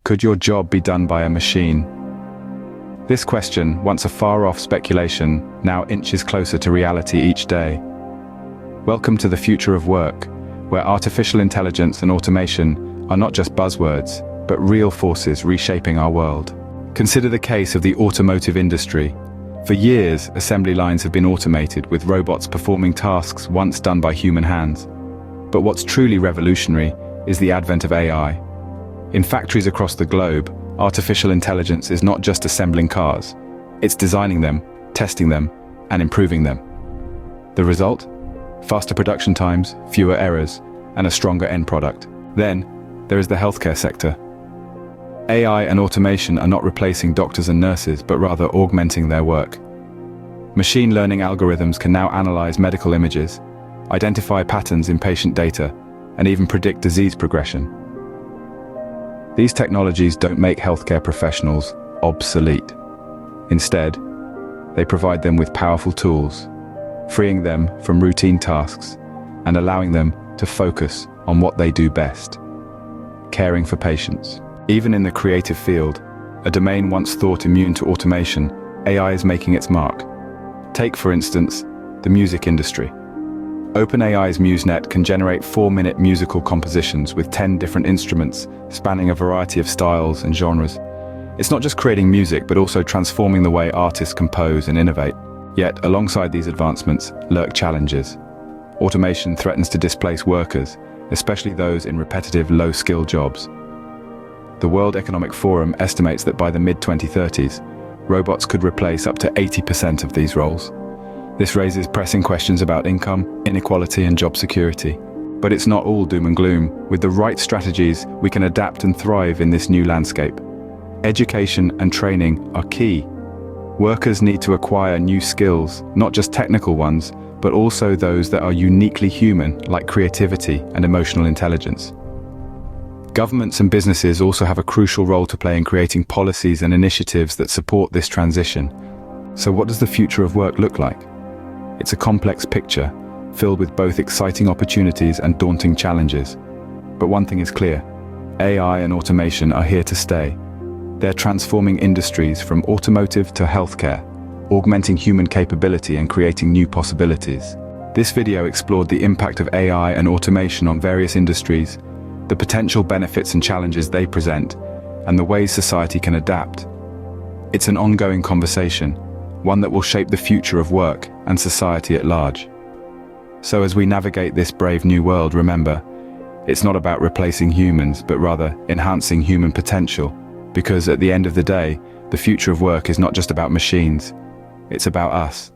Could your job be done by a machine? This question, once a far-off speculation, now inches closer to reality each day. Welcome to the future of work, where artificial intelligence and automation are not just buzzwords, but real forces reshaping our world. Consider the case of the automotive industry. For years, assembly lines have been automated, with robots performing tasks once done by human hands. But what's truly revolutionary is the advent of AI. In factories across the globe, artificial intelligence is not just assembling cars. It's designing them, testing them, and improving them. The result? Faster production times, fewer errors, and a stronger end product. Then, there is the healthcare sector. AI and automation are not replacing doctors and nurses, but rather augmenting their work. Machine learning algorithms can now analyze medical images, identify patterns in patient data, and even predict disease progression. These technologies don't make healthcare professionals obsolete. Instead, they provide them with powerful tools, freeing them from routine tasks and allowing them to focus on what they do best: caring for patients. Even in the creative field, a domain once thought immune to automation, AI is making its mark. Take, for instance, the music industry. OpenAI's MuseNet can generate 4-minute musical compositions with 10 different instruments, spanning a variety of styles and genres. It's not just creating music, but also transforming the way artists compose and innovate. Yet, alongside these advancements, lurk challenges. Automation threatens to displace workers, especially those in repetitive, low-skill jobs. The World Economic Forum estimates that by the mid-2030s, robots could replace up to 80% of these roles. This raises pressing questions about income, inequality, and job security. But it's not all doom and gloom. With the right strategies, we can adapt and thrive in this new landscape. Education and training are key. Workers need to acquire new skills, not just technical ones, but also those that are uniquely human, like creativity and emotional intelligence. Governments and businesses also have a crucial role to play in creating policies and initiatives that support this transition. So what does the future of work look like? It's a complex picture, filled with both exciting opportunities and daunting challenges. But one thing is clear: AI and automation are here to stay. They're transforming industries from automotive to healthcare, augmenting human capability and creating new possibilities. This video explored the impact of AI and automation on various industries, the potential benefits and challenges they present, and the ways society can adapt. It's an ongoing conversation, one that will shape the future of work and society at large. So as we navigate this brave new world, remember, it's not about replacing humans, but rather enhancing human potential. Because at the end of the day, the future of work is not just about machines, it's about us.